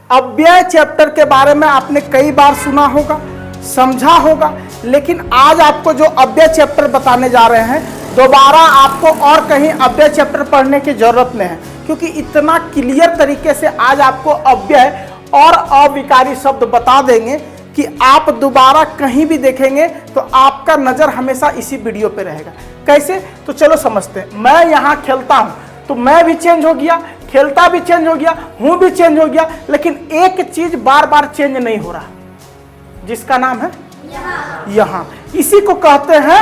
अव्यय चैप्टर के बारे में आपने कई बार सुना होगा, समझा होगा, लेकिन आज आपको जो अव्यय चैप्टर बताने जा रहे हैं, दोबारा आपको और कहीं अव्यय चैप्टर पढ़ने की जरूरत नहीं है, क्योंकि इतना क्लियर तरीके से आज आपको अव्यय और अविकारी शब्द बता देंगे कि आप दोबारा कहीं भी देखेंगे तो आपका नजर हमेशा इसी वीडियो पे रहेगा। कैसे? तो चलो समझते हैं। मैं यहाँ खेलता हूँ तो मैं भी चेंज हो गया, खेलता भी चेंज हो गया, हूं भी चेंज हो गया, लेकिन एक चीज बार बार चेंज नहीं हो रहा, जिसका नाम है यहाँ। इसी को कहते हैं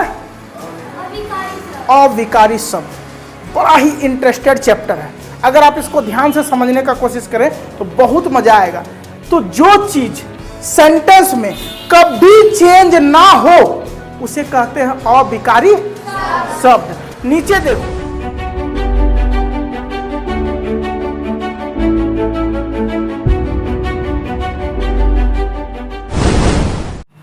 अविकारी शब्द। बड़ा ही इंटरेस्टेड चैप्टर है, अगर आप इसको ध्यान से समझने का कोशिश करें तो बहुत मजा आएगा। तो जो चीज सेंटेंस में कभी चेंज ना हो उसे कहते हैं अविकारी शब्द। नीचे देखो,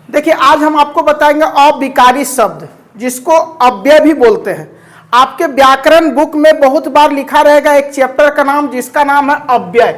देखिए आज हम आपको बताएंगे अविकारी शब्द, जिसको अव्यय भी बोलते हैं। आपके व्याकरण बुक में बहुत बार लिखा रहेगा एक चैप्टर का नाम, जिसका नाम है अव्यय।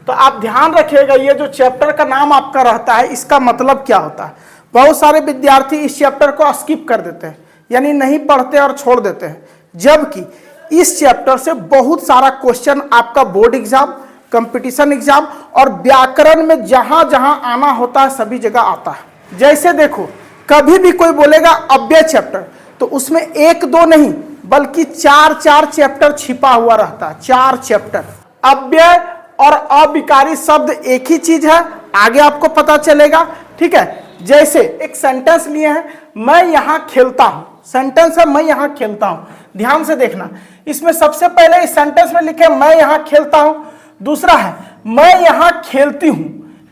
तो आप ध्यान रखिएगा, ये जो चैप्टर का नाम आपका रहता है इसका मतलब क्या होता है। बहुत सारे विद्यार्थी इस चैप्टर को स्किप कर देते हैं, यानी नहीं पढ़ते और छोड़ देते हैं, जबकि इस चैप्टर से बहुत सारा क्वेश्चन आपका बोर्ड एग्जाम, कंपटीशन एग्जाम और व्याकरण में जहां जहां आना होता है सभी जगह आता है। जैसे देखो, कभी भी कोई बोलेगा अव्यय चैप्टर तो उसमें एक दो नहीं बल्कि चार चैप्टर छिपा हुआ रहता है। 4 चैप्टर। अव्यय और अविकारी शब्द एक ही चीज है, आगे आपको पता चलेगा। ठीक है, जैसे एक सेंटेंस लिए हैं, मैं यहां खेलता हूं। सेंटेंस है मैं यहां खेलता हूं, ध्यान से देखना। इसमें सबसे पहले इस सेंटेंस में लिखे मैं यहां खेलता हूं, दूसरा है मैं यहां खेलती हूं,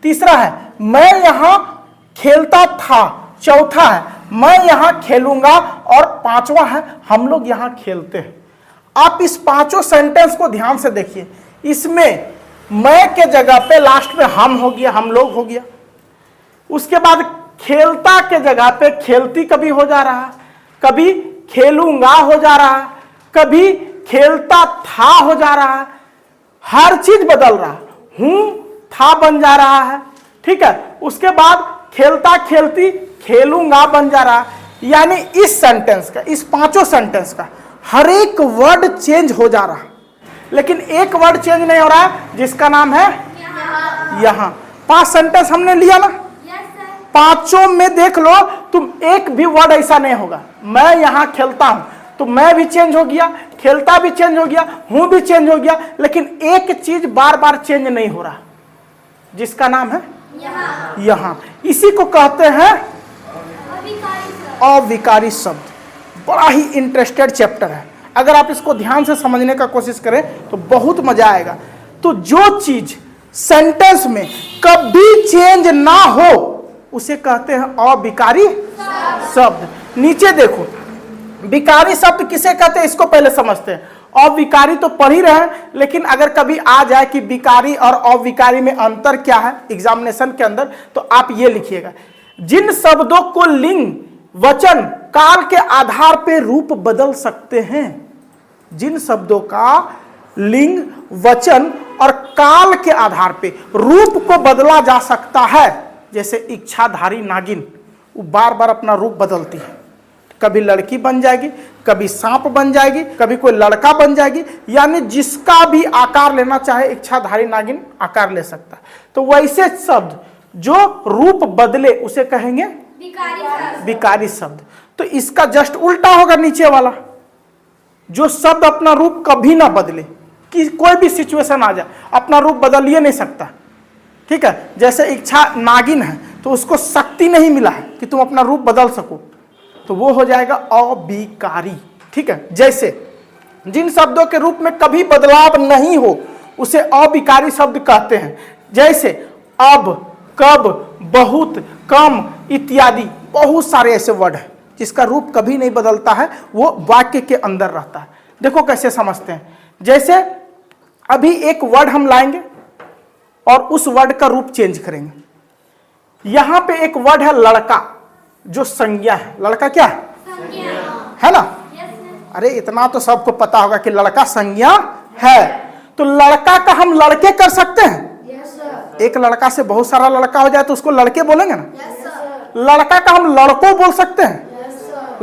तीसरा है मैं यहां खेलता था, चौथा है मैं यहां खेलूंगा और पांचवा है हम लोग यहां खेलते हैं। आप इस पांचों सेंटेंस को ध्यान से देखिए। इसमें मैं के जगह पे लास्ट में हम हो गया, हम लोग हो गया। उसके बाद खेलता के जगह पे खेलती कभी हो जा रहा है, कभी खेलूंगा हो जा रहा है, कभी खेलता था हो जा रहा है। हर चीज बदल रहा है, हूं था बन जा रहा है। ठीक है, उसके बाद खेलता खेलती खेलूंगा बन जा रहा है। यानी इस सेंटेंस का, इस पांचों सेंटेंस का हर एक वर्ड चेंज हो जा रहा है, लेकिन एक वर्ड चेंज नहीं हो रहा है, जिसका नाम है यहां। 5 सेंटेंस हमने लिया ना, पांचों में देख लो तुम, एक भी वर्ड ऐसा नहीं होगा। मैं यहां खेलता हूं तो मैं भी चेंज हो गया, खेलता भी चेंज हो गया, हूं भी चेंज हो गया, लेकिन एक चीज बार बार चेंज नहीं हो रहा, जिसका नाम है यहां। इसी को कहते हैं अविकारी शब्द। बड़ा ही इंटरेस्टेड चैप्टर है, अगर आप इसको ध्यान से समझने का कोशिश करें तो बहुत मजा आएगा। तो जो चीज सेंटेंस में कभी चेंज ना हो उसे कहते हैं अविकारी शब्द। नीचे देखो, विकारी शब्द किसे कहते हैं इसको पहले समझते हैं। अविकारी तो पढ़ ही रहे हैं, लेकिन अगर कभी आ जाए कि विकारी और अविकारी में अंतर क्या है एग्जामिनेशन के अंदर, तो आप ये लिखिएगा, जिन शब्दों को लिंग, वचन, काल के आधार पे रूप बदल सकते हैं। जिन शब्दों का लिंग, वचन और काल के आधार पे रूप को बदला जा सकता है, जैसे इच्छाधारी नागिन, वो बार बार अपना रूप बदलती है। कभी लड़की बन जाएगी, कभी सांप बन जाएगी, कभी कोई लड़का बन जाएगी, यानी जिसका भी आकार लेना चाहे इच्छाधारी नागिन आकार ले सकता है। तो वैसे शब्द जो रूप बदले उसे कहेंगे विकारी शब्द। तो इसका जस्ट उल्टा होगा नीचे वाला, जो शब्द अपना रूप कभी ना बदले, कि कोई भी सिचुएशन आ जाए अपना रूप बदल ही नहीं सकता। ठीक है, जैसे इच्छा नागिन है तो उसको शक्ति नहीं मिला है कि तुम अपना रूप बदल सको, तो वो हो जाएगा अविकारी। ठीक है, जैसे जिन शब्दों के रूप में कभी बदलाव नहीं हो उसे अविकारी शब्द कहते हैं। जैसे अब, कब, बहुत, कम इत्यादि बहुत सारे ऐसे वर्ड हैं जिसका रूप कभी नहीं बदलता है, वो वाक्य के अंदर रहता है। देखो कैसे समझते हैं। जैसे अभी एक वर्ड हम लाएंगे और उस वर्ड का रूप चेंज करेंगे। यहां पे एक वर्ड है लड़का, जो संज्ञा है। लड़का क्या है ना? अरे इतना तो सबको पता होगा कि लड़का संज्ञा है। तो लड़का का हम लड़के कर सकते हैं? एक लड़का से बहुत सारा लड़का हो जाए तो उसको लड़के बोलेंगे ना? लड़का का हम लड़कों बोल सकते हैं?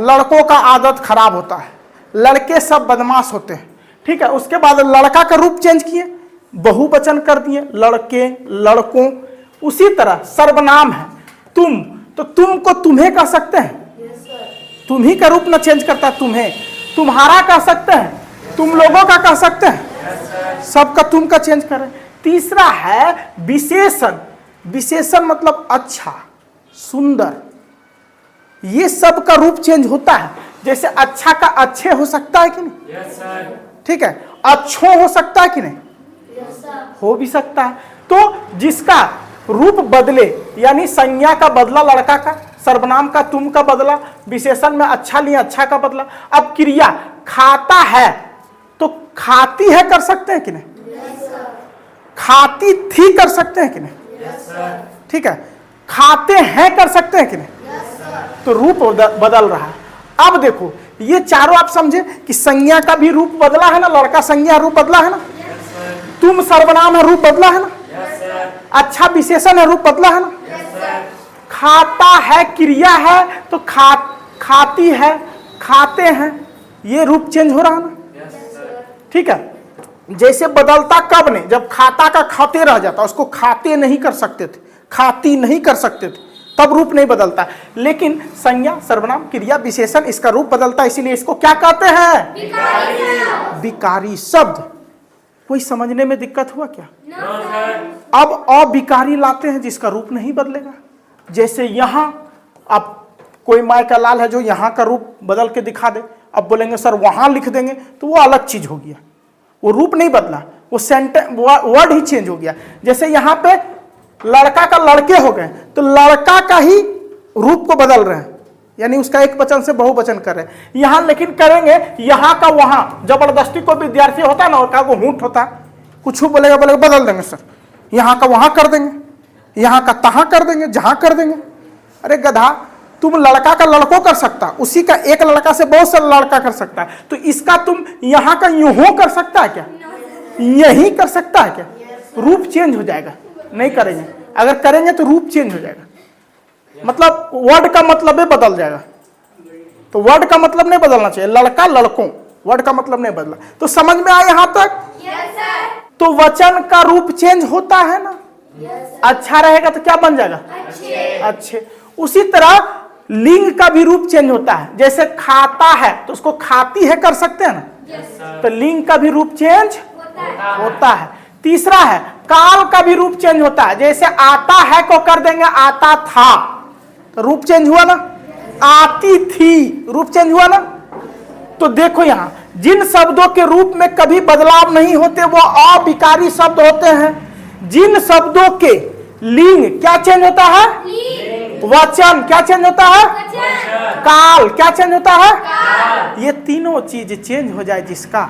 लड़कों का आदत खराब होता है, लड़के सब बदमाश होते हैं। ठीक है, उसके बाद लड़का का रूप चेंज किए, बहुवचन कर दिए, लड़के, लड़कों। उसी तरह सर्वनाम है तुम, तो तुम को तुम्हें कह सकते हैं, तुम ही का रूप ना चेंज करता, तुम्हें तुम्हारा कह सकते हैं, तुम लोगों का कह सकते हैं, सबका तुम का चेंज करें। तीसरा है विशेषण। विशेषण मतलब अच्छा, सुंदर, ये सब का रूप चेंज होता है। जैसे अच्छा का अच्छे हो सकता है कि नहीं? ठीक है, अच्छो हो सकता है कि नहीं? हो भी सकता है। तो जिसका रूप बदले, यानी संज्ञा का बदला लड़का का, सर्वनाम का तुम का बदला, विशेषण में अच्छा लिया अच्छा का बदला। अब क्रिया खाता है तो खाती है कर सकते हैं कि नहीं? खाती थी कर सकते हैं कि नहीं? ठीक है, खाते हैं कर सकते हैं कि नहीं? तो रूप बदल रहा है। अब देखो ये चारों आप समझे कि संज्ञा का भी रूप बदला है ना, लड़का संज्ञा रूप बदला है ना, तुम सर्वनाम है रूप बदला है ना, अच्छा विशेषण है रूप बदला है ना, खाता है क्रिया है तो खाती है, खाते हैं, ये रूप चेंज हो रहा है ना। ठीक है, जैसे बदलता कब नहीं, जब खाता का खाते रह जाता, उसको खाते नहीं कर सकते थे, खाती नहीं कर सकते थे, तब रूप नहीं बदलता। लेकिन संज्ञा, सर्वनाम, क्रिया, विशेषण, इसका रूप बदलता है, इसीलिए इसको क्या कहते हैं? विकारी शब्द। कोई समझने में दिक्कत हुआ क्या? अब अविकारी लाते हैं जिसका रूप नहीं बदलेगा। जैसे यहां अब कोई माय का लाल है जो यहां का रूप बदल के दिखा दे, अब बोलेंगे सर वहां लिख देंगे तो वो अलग चीज हो गया, वो रूप नहीं बदला, वो सेंटेंस वर्ड ही चेंज हो गया। जैसे यहां पे लड़का का लड़के हो गए तो लड़का का ही रूप को बदल रहे हैं, यानी उसका एक वचन से बहुवचन कर रहे हैं। यहां लेकिन करेंगे यहां का वहां, जबरदस्ती को विद्यार्थी होता है ना, और का वो हूंठ होता, कुछ बोलेगा बदल देंगे सर, यहां का वहां कर देंगे, यहां का तहां कर देंगे, जहां कर देंगे। अरे गधा, तुम लड़का का लड़को कर सकता, उसी का एक लड़का से बहुत सारा लड़का कर सकता है, तो इसका तुम यहां का यूं कर सकता है क्या? यही कर सकता है क्या? रूप चेंज हो जाएगा। नहीं करेंगे, अगर करेंगे तो रूप चेंज हो जाएगा, मतलब वर्ड का मतलब बदल जाएगा। तो वर्ड का मतलब नहीं बदलना चाहिए, लड़का लड़कों, वर्ड का मतलब नहीं बदला। तो समझ में आया यहां तक? तो वचन का रूप चेंज होता है ना, अच्छा रहेगा तो क्या बन जाएगा? अच्छे। उसी तरह लिंग का भी रूप चेंज होता है। जैसे खाता है तो उसको खाती है कर सकते हैं ना, तो लिंग का भी रूप चेंज होता है। तीसरा है काल का भी रूप चेंज होता है। जैसे आता है को कर देंगे आता था, तो रूप चेंज हुआ ना, आती थी, रूप चेंज हुआ ना। तो देखो यहां जिन शब्दों के रूप में कभी बदलाव नहीं होते वो अविकारी शब्द होते हैं। जिन शब्दों के लिंग क्या चेंज होता है? वचन क्या चेंज होता है? काल क्या चेंज होता है? ये तीनों चीज चेंज हो जाए जिसका,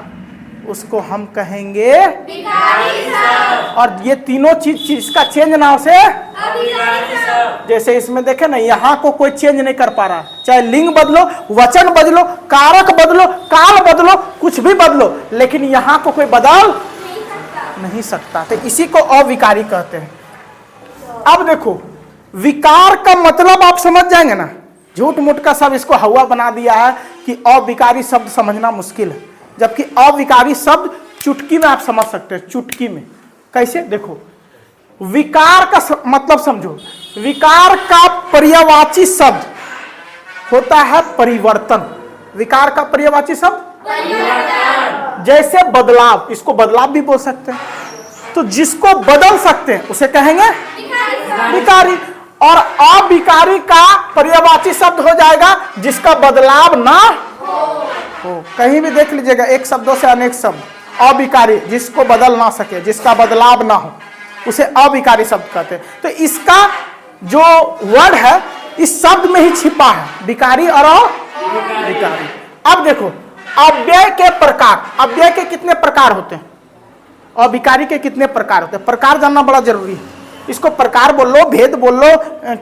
उसको हम कहेंगे विकारी शब्द। और ये तीनों चीज इसका चेंज ना हो से अविकारी शब्द। जैसे इसमें देखे ना, यहाँ को कोई चेंज नहीं कर पा रहा, चाहे लिंग बदलो, वचन बदलो, कारक बदलो, काल बदलो, कुछ भी बदलो, लेकिन यहाँ को कोई बदल नहीं सकता। तो इसी को अविकारी कहते हैं। अब देखो विकार का मतलब आप समझ जाएंगे ना, झूठ मूठ का सब इसको हवा बना दिया है कि अविकारी शब्द समझना मुश्किल है, जबकि अविकारी शब्द चुटकी में आप समझ सकते हैं। चुटकी में कैसे? देखो विकार का मतलब समझो, विकार का पर्यायवाची शब्द होता है परिवर्तन। विकार का पर्यायवाची शब्द परिवर्तन। जैसे बदलाव, इसको बदलाव भी बोल सकते हैं। तो जिसको बदल सकते हैं उसे कहेंगे विकारी। और अविकारी का पर्यायवाची शब्द हो जाएगा जिसका बदलाव ना हो। कहीं भी देख लीजिएगा एक शब्दों से अनेक शब्द, अविकारी जिसको बदल ना सके, जिसका बदलाव ना हो, उसे अविकारी शब्द कहते हैं। तो इसका जो वर्ड है इस शब्द में ही छिपा है, विकारी और अविकारी। अब देखो अव्यय के प्रकार, अव्यय के कितने प्रकार होते हैं, अविकारी के कितने प्रकार होते हैं, प्रकार जानना बड़ा जरूरी है। इसको प्रकार बोल लो, भेद बोल लो,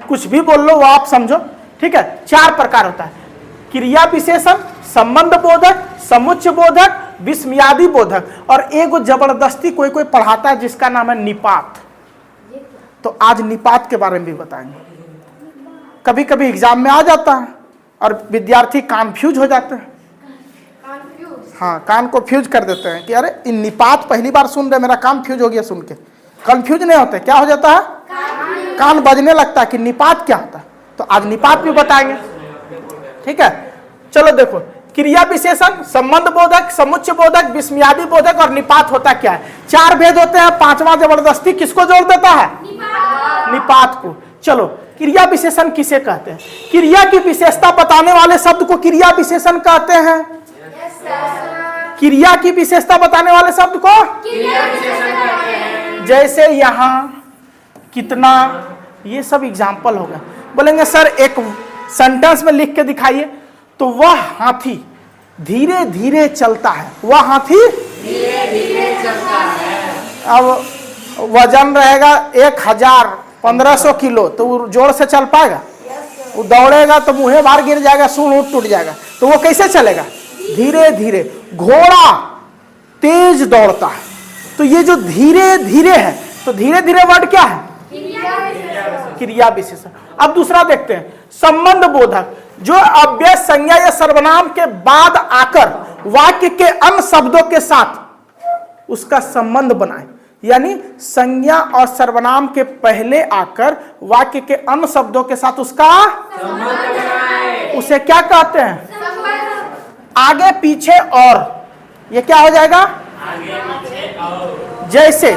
कुछ भी बोल लो, वो आप समझो। ठीक है, 4 प्रकार होता है, क्रिया विशेषण, संबंध बोधक, समुच्चय बोधक, विस्मयादि बोधक, और एक जबरदस्ती कोई कोई पढ़ाता है जिसका नाम है निपात। तो आज निपात के बारे में भी बताएंगे। कभी कभी एग्जाम में आ जाता है और विद्यार्थी कन्फ्यूज हो जाते हैं। हाँ, कान को फ्यूज कर देते हैं कि अरे इन निपात पहली बार सुन रहे, मेरा कान फ्यूज हो गया सुन के। कंफ्यूज नहीं होते, क्या हो जाता है, कान बजने लगता है कि निपात क्या होता है। तो आज निपात भी बताएंगे, ठीक है। चलो देखो, क्रिया विशेषण, संबंध बोधक, समुच्चय बोधक, विस्मयादि बोधक और निपात होता क्या है। 4 भेद होते हैं, 5वां जबरदस्ती किसको जोड़ देता है, निपात को। चलो, क्रिया विशेषण किसे कहते हैं? क्रिया की विशेषता बताने वाले शब्द को क्रिया विशेषण कहते हैं। क्रिया की विशेषता बताने वाले शब्द को क्रिया विशेषण कहते हैं। जैसे यहाँ, कितना, ये सब एग्जाम्पल होगा। बोलेंगे सर एक सेंटेंस में लिख के दिखाइए, तो वह हाथी धीरे धीरे चलता है। वह हाथी धीरे धीरे चलता है। अब वजन रहेगा 1000-1500 किलो, तो वो जोर से चल पाएगा? वो दौड़ेगा तो मुँहे बाहर गिर जाएगा, सूंड टूट जाएगा। तो वो कैसे चलेगा? धीरे धीरे। घोड़ा तेज दौड़ता है, तो ये जो धीरे धीरे है, तो धीरे धीरे वर्ड क्या है, क्रिया विशेषण। अब दूसरा देखते हैं, संबंध बोधक, जो अव्यय संज्ञा या सर्वनाम के बाद आकर वाक्य के अन्य शब्दों के साथ उसका संबंध बनाए। यानी संज्ञा और सर्वनाम के पहले आकर वाक्य के अन्य शब्दों के साथ उसका संबंध बनाए, उसे क्या कहते हैं, आगे पीछे और। ये क्या हो जाएगा, आगे पीछे और। जैसे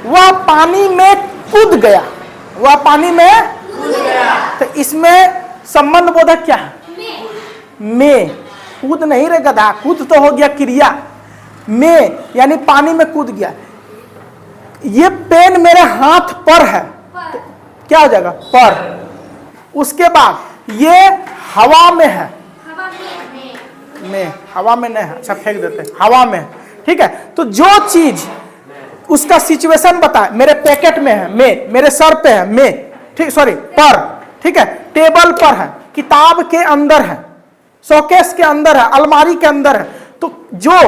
वह पानी में कूद गया, वह पानी में कूद गया, तो इसमें संबंध बोधक क्या है, में। कूद नहीं रे गधा, कूद तो हो गया क्रिया, में यानी पानी में कूद गया। ये पेन मेरे हाथ पर है, तो क्या हो जाएगा, पर। उसके बाद ये हवा में है, में, हवा में नहीं है, अच्छा फेंक देते हैं, हवा में, ठीक है। तो जो चीज उसका सिचुएशन बताए, मेरे पैकेट में है, में, मेरे सर पे है, में, ठीक, सॉरी, पर, ठीक है, टेबल पर है, किताब के अंदर है, शोकेस के अंदर है, अलमारी के अंदर है। तो जो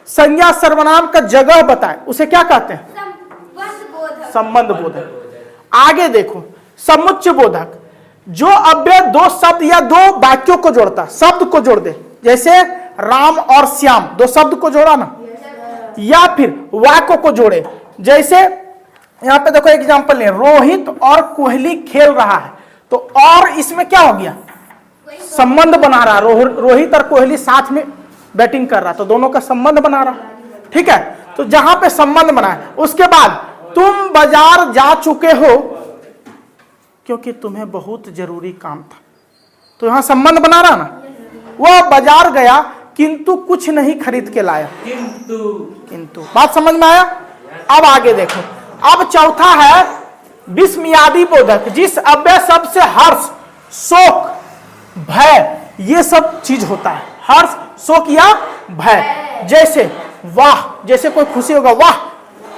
संज्ञा सर्वनाम का जगह बताए उसे क्या कहते हैं, संबंध बोधक। आगे देखो, समुच्चय बोधक, जो अव्यय 2 शब्द या 2 वाक्यों को जोड़ता, शब्द को जोड़ दे। जैसे राम और श्याम, 2 शब्द को जोड़ा ना, या फिर वाक्य को जोड़े। जैसे यहां पे देखो एग्जांपल है, रोहित और कोहली खेल रहा है, तो और इसमें क्या हो गया, संबंध बना रहा। रोहित और कोहली साथ में बैटिंग कर रहा, तो दोनों का संबंध बना रहा, ठीक है। तो जहां पे संबंध बना है, उसके बाद तुम बाजार जा चुके हो क्योंकि तुम्हें बहुत जरूरी काम था, तो यहां संबंध बना रहा ना। वह बाजार गया किंतु कुछ नहीं खरीद के लाया, किंतु। बात समझ में आया? अब आगे देखो, अब चौथा है विस्मयादि बोधक, जिस अव्यय शब्द से हर्ष, शोक, भय, ये सब चीज होता है, हर्ष, शोक या भय। जैसे वाह, जैसे कोई खुशी होगा, वाह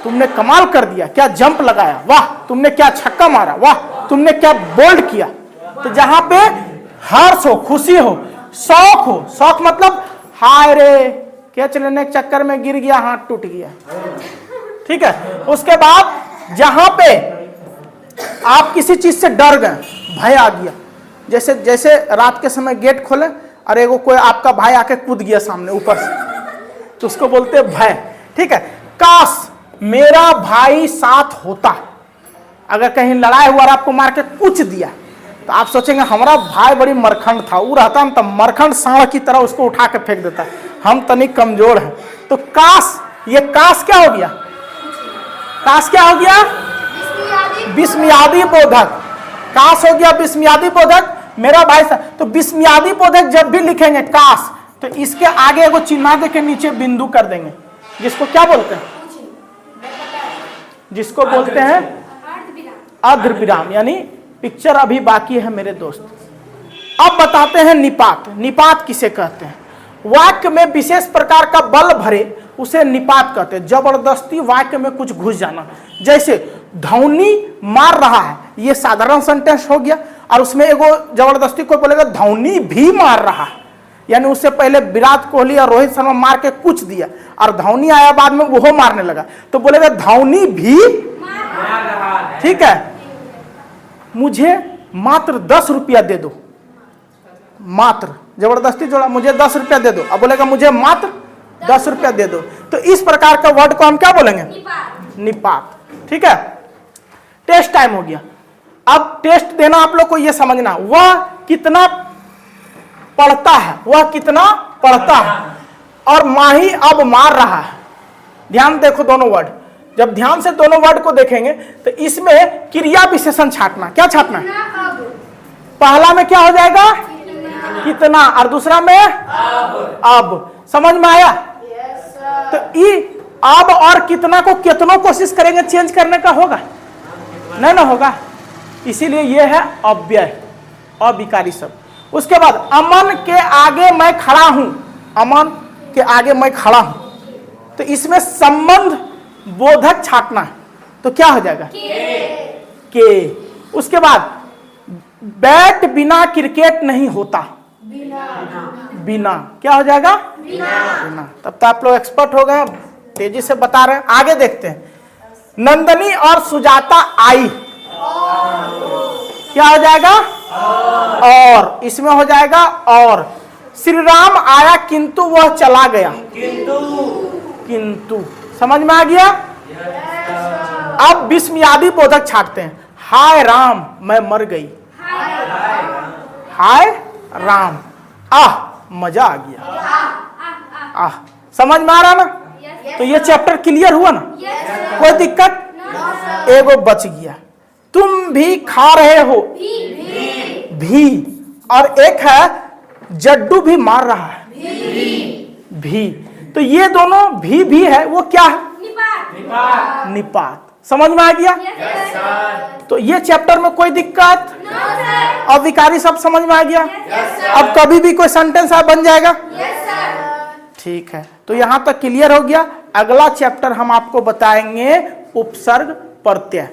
तुमने कमाल कर दिया, क्या जंप लगाया, वाह तुमने क्या छक्का मारा, वाह तुमने क्या बोल्ड किया। तो जहां पे हर्ष हो, खुशी हो, शौक हो, शौक मतलब हाय रे कैच लेने के चक्कर में गिर गया, हाथ टूट गया, ठीक है। उसके बाद जहां पे आप किसी चीज से डर गए, भय आ गया, जैसे रात के समय गेट खोले और एगो कोई आपका भाई आके कूद गया सामने ऊपर से, तो उसको बोलते हैं भय, ठीक है। काश मेरा भाई साथ होता, अगर कहीं लड़ाई हुआ और आपको मार के कुछ दिया, तो आप सोचेंगे हमारा भाई बड़ी मरखंड था, वो रहता ना तो मरखंड सांड की तरह उसको उठा के फेंक देता, हम तनिक कमजोर हैं। तो काश, ये काश क्या हो गया, काश क्या हो गया, विस्मयादि बोधक। काश हो गया विस्मयादि बोधक, मेरा भाई सा। तो विस्मयादि बोधक जब भी लिखेंगे काश, तो इसके आगे एगो चिन्ह दे के नीचे बिंदु कर देंगे, जिसको क्या बोलते हैं, जिसको बोलते हैं अर्ध विराम, यानी पिक्चर अभी बाकी है मेरे दोस्त। अब बताते हैं निपात। निपात किसे कहते हैं? वाक्य में विशेष प्रकार का बल भरे उसे निपात कहते हैं। जबरदस्ती वाक्य में कुछ घुस जाना, जैसे धौनी मार रहा है, ये साधारण सेंटेंस हो गया, और उसमें एगो जबरदस्ती कोई बोलेगा धौनी भी मार रहा है, यानी उससे पहले विराट कोहली और रोहित शर्मा मार के कुछ दिया और धौनी आया बाद में वो मारने लगा, तो बोलेगा धौनी भी मार रहा है, ठीक है। मुझे मात्र 10 रुपया दे दो, मात्र जबरदस्ती जोड़ा, मुझे 10 रुपया दे दो। अब बोलेगा मुझे मात्र 10 रुपया दे दो। तो इस प्रकार का वर्ड को हम क्या बोलेंगे? निपात। ठीक है, टेस्ट टाइम हो गया। अब टेस्ट देना आप लोग को ये समझना, वह कितना पढ़ता है, वह कितना पढ़ता है, और माही अब मार रहा है। ध्यान देखो दोनों वर्ड, जब ध्यान से दोनों वर्ड को देखेंगे तो इसमें क्रिया विशेषण छाटना। क्या छाटना है? पहला में क्या हो जाएगा? कितना, और दूसरा में अब। समझ में आया? तो ई अब और कितना को कितनों कोशिश करेंगे चेंज करने का, होगा नहीं ना होगा, इसीलिए यह है अव्यय, अविकारी शब्द। उसके बाद अमन के आगे मैं खड़ा हूं, अमन के आगे मैं खड़ा हूं, तो इसमें संबंध बोधक छाटना है। तो क्या हो जाएगा? के। उसके बाद बैट बिना क्रिकेट नहीं होता, बिना। क्या हो जाएगा? बिना। तब तो आप लोग एक्सपर्ट हो गए, तेजी से बता रहे हैं। आगे देखते हैं, नंदनी और सुजाता आई, क्या हो जाएगा? और। इसमें हो जाएगा और। श्री राम आया किंतु वह चला गया, किंतु। समझ में आ गया? अब विस्मयादि बोधक छाटते हैं, हाय राम मैं मर गई, हाय राम, आह मजा आ गया, आह। समझ में आ रहा ना? तो ये चैप्टर क्लियर हुआ ना? कोई दिक्कत? एगो बच गया, तुम भी खा रहे हो, भी। और एक है जड्डू भी मार रहा है, भी। तो ये दोनों भी है, वो क्या है? निपात। समझ में आ गया? तो ये चैप्टर में कोई दिक्कत? अविकारी शब्द समझ में आ गया? अब कभी भी कोई सेंटेंस बन जाएगा? ठीक है, तो यहां तक क्लियर हो गया। अगला चैप्टर हम आपको बताएंगे उपसर्ग प्रत्यय।